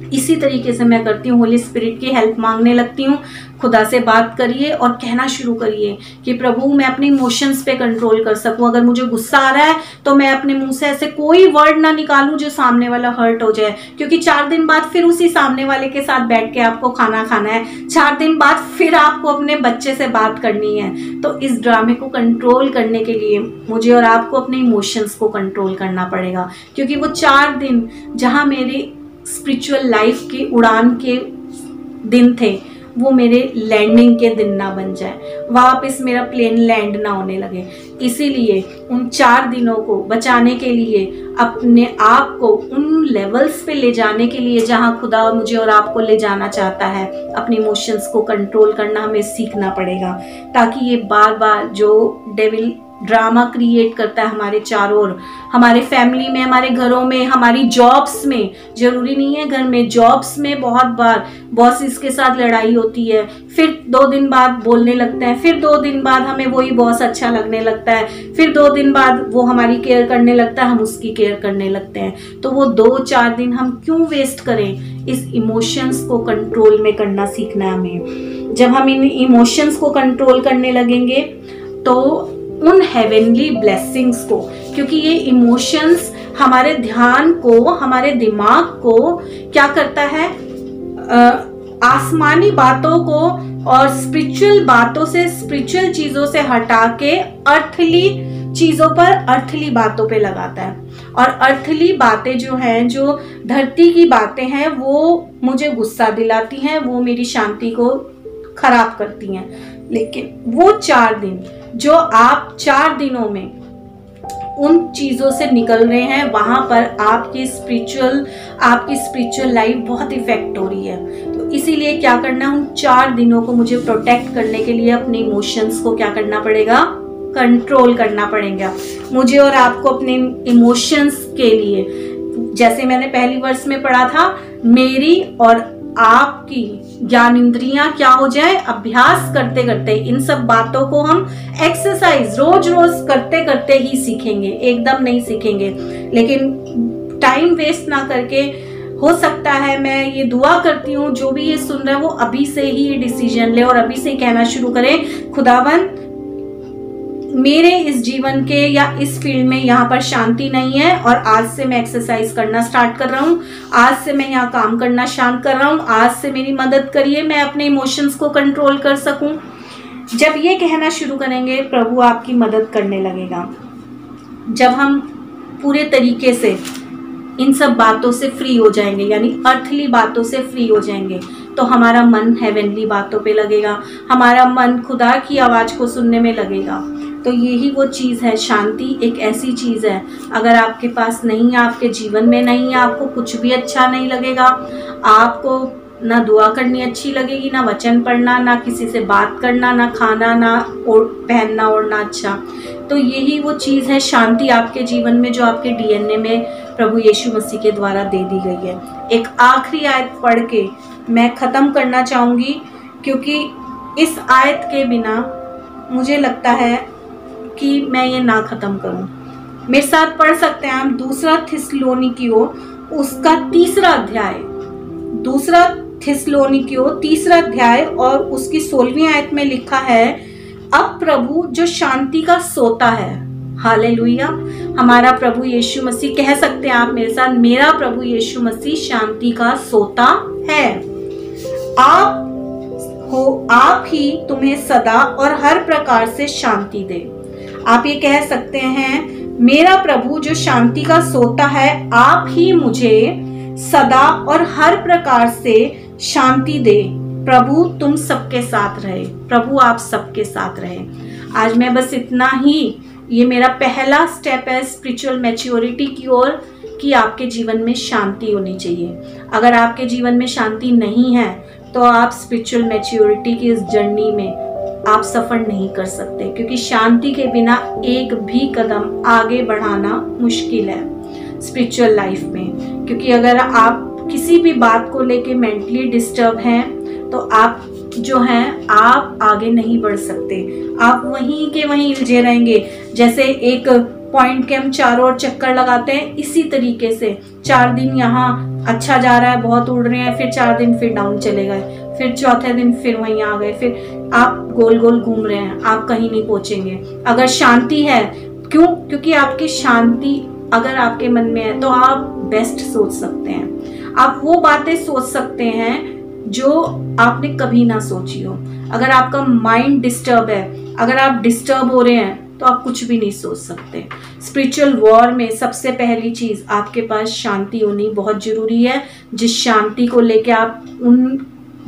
इसी तरीके से मैं करती हूँ, होली स्पिरिट की हेल्प मांगने लगती हूँ। खुदा से बात करिए और कहना शुरू करिए कि प्रभु मैं अपने इमोशंस पे कंट्रोल कर सकूं। अगर मुझे गुस्सा आ रहा है तो मैं अपने मुंह से ऐसे कोई वर्ड ना निकालूं जो सामने वाला हर्ट हो जाए, क्योंकि 4 दिन बाद फिर उसी सामने वाले के साथ बैठ के आपको खाना खाना है, 4 दिन बाद फिर आपको अपने बच्चे से बात करनी है। तो इस ड्रामे को कंट्रोल करने के लिए मुझे और आपको अपने इमोशंस को कंट्रोल करना पड़ेगा, क्योंकि वो 4 दिन जहाँ मेरे स्पिरिचुअल लाइफ की उड़ान के दिन थे, वो मेरे लैंडिंग के दिन ना बन जाए, वापस मेरा प्लेन लैंड ना होने लगे। इसीलिए उन 4 दिनों को बचाने के लिए, अपने आप को उन लेवल्स पे ले जाने के लिए जहां खुदा मुझे और आपको ले जाना चाहता है, अपने इमोशंस को कंट्रोल करना हमें सीखना पड़ेगा, ताकि ये बार बार जो डेविल ड्रामा क्रिएट करता है हमारे चारों ओर, हमारे फैमिली में, हमारे घरों में, हमारी जॉब्स में, जरूरी नहीं है घर में, जॉब्स में बहुत बार बॉसेस के साथ लड़ाई होती है, फिर 2 दिन बाद बोलने लगते हैं, फिर 2 दिन बाद हमें वही बॉस अच्छा लगने लगता है, फिर 2 दिन बाद वो हमारी केयर करने लगता है, हम उसकी केयर करने लगते हैं। तो वो 2-4 दिन हम क्यों वेस्ट करें? इस इमोशंस को कंट्रोल में करना सीखना है हमें। जब हम इन इमोशंस को कंट्रोल करने लगेंगे तो उन हेवनली ब्लेसिंग्स को, क्योंकि ये इमोशंस हमारे ध्यान को, हमारे दिमाग को क्या करता है, आसमानी बातों को और स्पिरिचुअल बातों से, स्पिरिचुअल चीजों से हटा के अर्थली चीजों पर, अर्थली बातों पे लगाता है। और अर्थली बातें जो हैं, जो धरती की बातें हैं, वो मुझे गुस्सा दिलाती हैं, वो मेरी शांति को खराब करती हैं। लेकिन वो 4 दिन जो आप 4 दिनों में उन चीज़ों से निकल रहे हैं, वहाँ पर आपकी स्पिरिचुअल लाइफ बहुत इफेक्ट हो रही है। तो इसीलिए क्या करना है, उन 4 दिनों को मुझे प्रोटेक्ट करने के लिए अपने इमोशंस को क्या करना पड़ेगा, कंट्रोल करना पड़ेगा। मुझे और आपको अपने इमोशंस के लिए, जैसे मैंने पहली वर्स में पढ़ा था, मेरी और आपकी ज्ञान इंद्रियां क्या हो जाए, अभ्यास करते करते इन सब बातों को हम एक्सरसाइज रोज रोज करते करते ही सीखेंगे, एकदम नहीं सीखेंगे। लेकिन टाइम वेस्ट ना करके, हो सकता है, मैं ये दुआ करती हूँ जो भी ये सुन रहा है वो अभी से ही डिसीजन ले और अभी से ही कहना शुरू करे, खुदावन मेरे इस जीवन के या इस फील्ड में यहाँ पर शांति नहीं है, और आज से मैं एक्सरसाइज करना स्टार्ट कर रहा हूँ, आज से मैं यहाँ काम करना शांत कर रहा हूँ, आज से मेरी मदद करिए, मैं अपने इमोशंस को कंट्रोल कर सकूँ। जब ये कहना शुरू करेंगे, प्रभु आपकी मदद करने लगेगा। जब हम पूरे तरीके से इन सब बातों से फ्री हो जाएंगे, यानी अर्थली बातों से फ्री हो जाएंगे, तो हमारा मन हेवनली बातों पे लगेगा, हमारा मन खुदा की आवाज़ को सुनने में लगेगा। तो यही वो चीज़ है, शांति एक ऐसी चीज़ है, अगर आपके पास नहीं है, आपके जीवन में नहीं है, आपको कुछ भी अच्छा नहीं लगेगा, आपको ना दुआ करनी अच्छी लगेगी, ना वचन पढ़ना, ना किसी से बात करना, ना खाना, ना पहनना ओढ़ना अच्छा। तो यही वो चीज़ है शांति आपके जीवन में, जो आपके डीएनए में प्रभु यीशु मसीह के द्वारा दे दी गई है। एक आखिरी आयत पढ़ के मैं ख़त्म करना चाहूँगी, क्योंकि इस आयत के बिना मुझे लगता है कि मैं ये ना ख़त्म करूँ। मेरे साथ पढ़ सकते हैं हम दूसरा थिस्सलुनीकियों उसका 3रा अध्याय, दूसरा थिस्सलुनीकियों 3रा अध्याय और उसकी 16वीं आयत में लिखा है, अब प्रभु जो शांति का सोता है, हालेलुया, हमारा प्रभु यीशु मसीह, कह सकते हैं आप मेरे साथ, मेरा प्रभु यीशु मसीह शांति का सोता है। आप ही तुम्हें सदा और हर प्रकार से शांति दे। आप ये कह सकते हैं, मेरा प्रभु जो शांति का सोता है, आप ही मुझे सदा और हर प्रकार से शांति दे। प्रभु तुम सबके साथ रहे, प्रभु आप सबके साथ रहे। आज मैं बस इतना ही, ये मेरा पहला स्टेप है स्पिरिचुअल मैच्योरिटी की ओर, कि आपके जीवन में शांति होनी चाहिए। अगर आपके जीवन में शांति नहीं है तो आप स्पिरिचुअल मैच्योरिटी की इस जर्नी में आप सफर नहीं कर सकते, क्योंकि शांति के बिना एक भी कदम आगे बढ़ाना मुश्किल है स्पिरिचुअल लाइफ में। क्योंकि अगर आप किसी भी बात को लेके मेंटली डिस्टर्ब हैं तो आप जो हैं आप आगे नहीं बढ़ सकते, आप वहीं के वहीं उलझे रहेंगे। जैसे एक पॉइंट के हम चारों ओर चक्कर लगाते हैं, इसी तरीके से 4 दिन यहाँ अच्छा जा रहा है, बहुत उड़ रहे हैं, फिर 4 दिन फिर डाउन चले गए, फिर चौथे दिन फिर वहीं आ गए, फिर आप गोल गोल घूम रहे हैं, आप कहीं नहीं पहुंचेंगे। अगर शांति है, क्योंकि आपकी शांति अगर आपके मन में है तो आप बेस्ट सोच सकते हैं, आप वो बातें सोच सकते हैं जो आपने कभी ना सोची हो। अगर आपका माइंड डिस्टर्ब है, अगर आप डिस्टर्ब हो रहे हैं, तो आप कुछ भी नहीं सोच सकते। स्पिरिचुअल वॉर में सबसे पहली चीज आपके पास शांति होनी बहुत जरूरी है, जिस शांति को लेके आप उन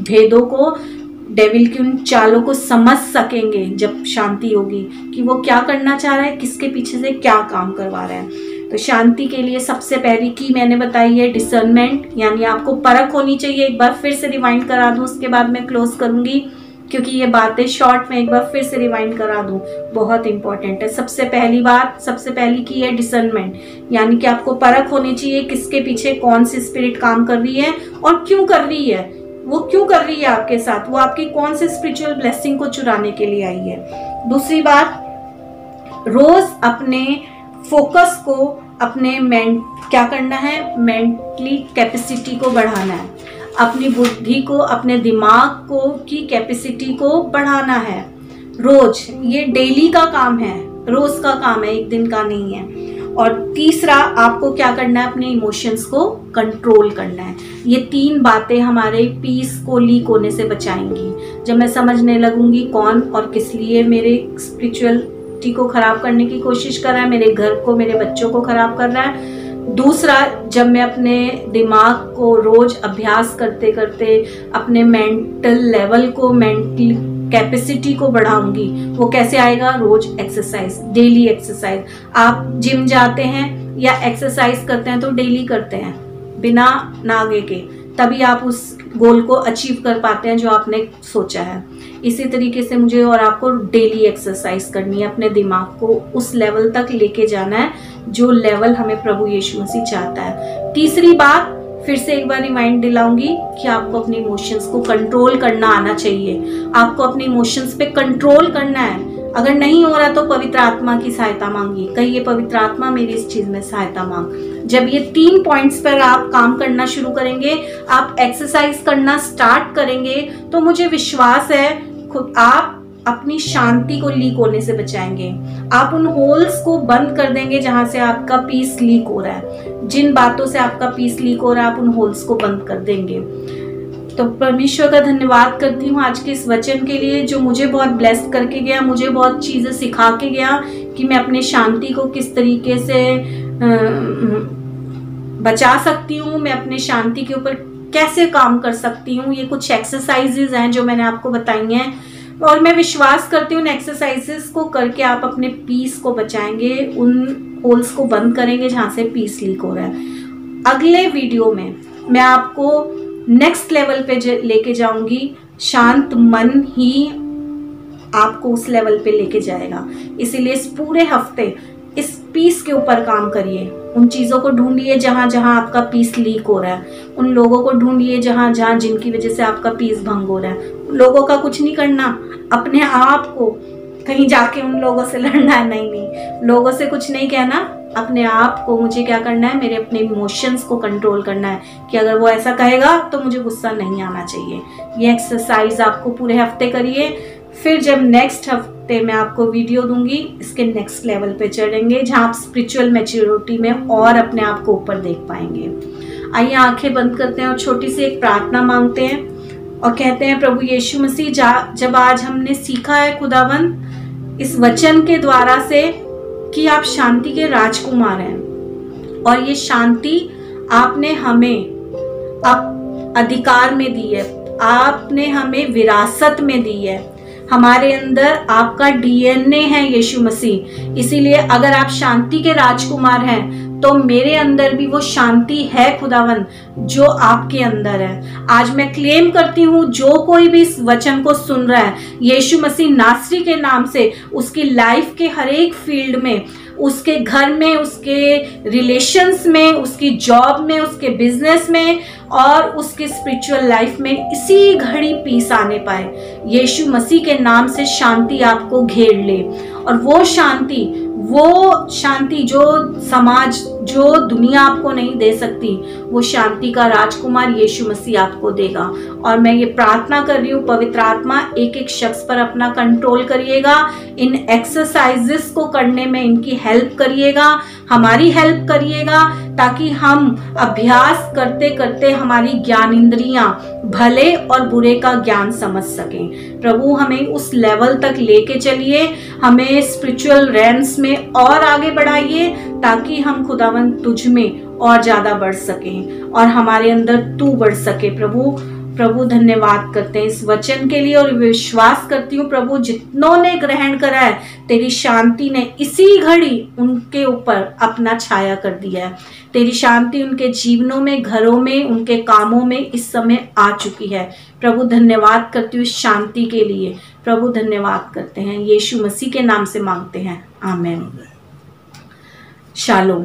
भेदों को, डेविल की उन चालों को समझ सकेंगे। जब शांति होगी कि वो क्या करना चाह रहा है, किसके पीछे से क्या काम करवा रहा है। तो शांति के लिए सबसे पहली की मैंने बताई है डिसर्नमेंट, यानी आपको परख होनी चाहिए। एक बार फिर से रिवाइंड करा दूं, उसके बाद मैं क्लोज करूंगी, क्योंकि ये बातें शॉर्ट में एक बार फिर से रिवाइंड करा दूं, बहुत इंपॉर्टेंट है। सबसे पहली बात, सबसे पहली की है डिसर्नमेंट, यानी कि आपको परख होनी चाहिए किसके पीछे कौन सी स्पिरिट काम कर रही है और क्यों कर रही है, वो क्यों कर रही है आपके साथ, वो आपकी कौन सी स्पिरिचुअल ब्लेसिंग को चुराने के लिए आई है। दूसरी बात, रोज अपने फोकस को, अपने क्या करना है, मेंटली कैपेसिटी को बढ़ाना है, अपनी बुद्धि को, अपने दिमाग को की कैपेसिटी को बढ़ाना है रोज। ये डेली का काम है, रोज का काम है, एक दिन का नहीं है। और तीसरा, आपको क्या करना है, अपने इमोशंस को कंट्रोल करना है। ये 3 बातें हमारे पीस को लीक होने से बचाएंगी। जब मैं समझने लगूंगी कौन और किस लिए मेरे स्पिरिचुअलिटी को खराब करने की कोशिश कर रहा है, मेरे घर को, मेरे बच्चों को खराब कर रहा है। दूसरा, जब मैं अपने दिमाग को रोज अभ्यास करते करते अपने मेंटल लेवल को, मेंटल कैपेसिटी को बढ़ाऊंगी। वो कैसे आएगा, रोज एक्सरसाइज, डेली एक्सरसाइज। आप जिम जाते हैं या एक्सरसाइज करते हैं तो डेली करते हैं बिना नागे के, तभी आप उस गोल को अचीव कर पाते हैं जो आपने सोचा है। इसी तरीके से मुझे और आपको डेली एक्सरसाइज करनी है, अपने दिमाग को उस लेवल तक लेके जाना है जो लेवल हमें प्रभु यीशु मसीह चाहता है। तीसरी बात, फिर से एक बार रिमाइंड दिलाऊंगी कि आपको अपने इमोशंस को कंट्रोल करना आना चाहिए। आपको अपने इमोशंस पे कंट्रोल करना है। अगर नहीं हो रहा तो पवित्र आत्मा की सहायता मांगिए, कहिए पवित्र आत्मा मेरी इस चीज में सहायता मांग। जब ये 3 पॉइंट्स पर आप काम करना शुरू करेंगे, आप एक्सरसाइज करना स्टार्ट करेंगे, तो मुझे विश्वास है खुद आप अपनी शांति को लीक होने से बचाएंगे। आप उन होल्स को बंद कर देंगे जहां से आपका पीस लीक हो रहा है। जिन बातों से आपका पीस लीक हो रहा है, आप उन होल्स को बंद कर देंगे। तो परमेश्वर का धन्यवाद करती हूँ आज के इस वचन के लिए, जो मुझे बहुत ब्लेस्ड करके गया, मुझे बहुत चीज़ें सिखा के गया कि मैं अपने शांति को किस तरीके से बचा सकती हूँ, मैं अपने शांति के ऊपर कैसे काम कर सकती हूँ। ये कुछ एक्सरसाइजेज हैं जो मैंने आपको बताई हैं, और मैं विश्वास करती हूँ उन एक्सरसाइजेस को करके आप अपने पीस को बचाएंगे, उन होल्स को बंद करेंगे जहाँ से पीस लीक हो रहा है। अगले वीडियो में मैं आपको नेक्स्ट लेवल पे लेके जाऊंगी। शांत मन ही आपको उस लेवल पे लेके जाएगा। इसीलिए इस पूरे हफ्ते इस पीस के ऊपर काम करिए। उन चीज़ों को ढूंढिए जहाँ जहाँ आपका पीस लीक हो रहा है। उन लोगों को ढूंढिए जहाँ जहाँ जिनकी वजह से आपका पीस भंग हो रहा है। लोगों का कुछ नहीं करना, अपने आप को कहीं जाके उन लोगों से लड़ना है। नहीं, लोगों से कुछ नहीं कहना, अपने आप को मुझे क्या करना है, मेरे अपने इमोशंस को कंट्रोल करना है कि अगर वो ऐसा कहेगा तो मुझे गुस्सा नहीं आना चाहिए। ये एक्सरसाइज आपको पूरे हफ्ते करिए। फिर जब नेक्स्ट हफ्ते मैं आपको वीडियो दूंगी, इसके नेक्स्ट लेवल पे चढ़ेंगे जहाँ आप स्पिरिचुअल मैच्योरिटी में और अपने आप को ऊपर देख पाएंगे। आइए आंखें बंद करते हैं और छोटी सी एक प्रार्थना मांगते हैं और कहते हैं, प्रभु यीशु मसीह, जब आज हमने सीखा है खुदावंद इस वचन के द्वारा से कि आप शांति के राजकुमार हैं और ये शांति आपने हमें अधिकार में दी है, आपने हमें विरासत में दी है। हमारे अंदर आपका डीएनए है यीशु मसीह। इसीलिए अगर आप शांति के राजकुमार हैं तो मेरे अंदर भी वो शांति है खुदावन जो आपके अंदर है। आज मैं क्लेम करती हूँ, जो कोई भी इस वचन को सुन रहा है, यीशु मसीह नासरी के नाम से उसकी लाइफ के हर एक फील्ड में, उसके घर में, उसके रिलेशंस में, उसकी जॉब में, उसके बिजनेस में और उसके स्पिरिचुअल लाइफ में इसी घड़ी पीस आने पाए। यीशु मसीह के नाम से शांति आपको घेर ले और वो शांति जो समाज, जो दुनिया आपको नहीं दे सकती, वो शांति का राजकुमार यीशु मसीह आपको देगा। और मैं ये प्रार्थना कर रही हूँ, पवित्र आत्मा एक एक शख्स पर अपना कंट्रोल करिएगा, इन एक्सरसाइजेस को करने में इनकी हेल्प करिएगा, हमारी हेल्प करिएगा, ताकि हम अभ्यास करते करते हमारी ज्ञान इंद्रियां भले और बुरे का ज्ञान समझ सकें। प्रभु हमें उस लेवल तक लेके चलिए, हमें स्पिरिचुअल रेंस में और आगे बढ़ाइए ताकि हम खुदावंद तुझ में और ज्यादा बढ़ सकें और हमारे अंदर तू बढ़ सके। प्रभु धन्यवाद करते हैं इस वचन के लिए और विश्वास करती हूँ प्रभु, जितनों ने ग्रहण करा है तेरी शांति ने इसी घड़ी उनके ऊपर अपना छाया कर दिया है। तेरी शांति उनके जीवनों में, घरों में, उनके कामों में इस समय आ चुकी है। प्रभु धन्यवाद करती हूँ इस शांति के लिए। प्रभु धन्यवाद करते हैं, यीशु मसीह के नाम से मांगते हैं, आमीन। शालोम।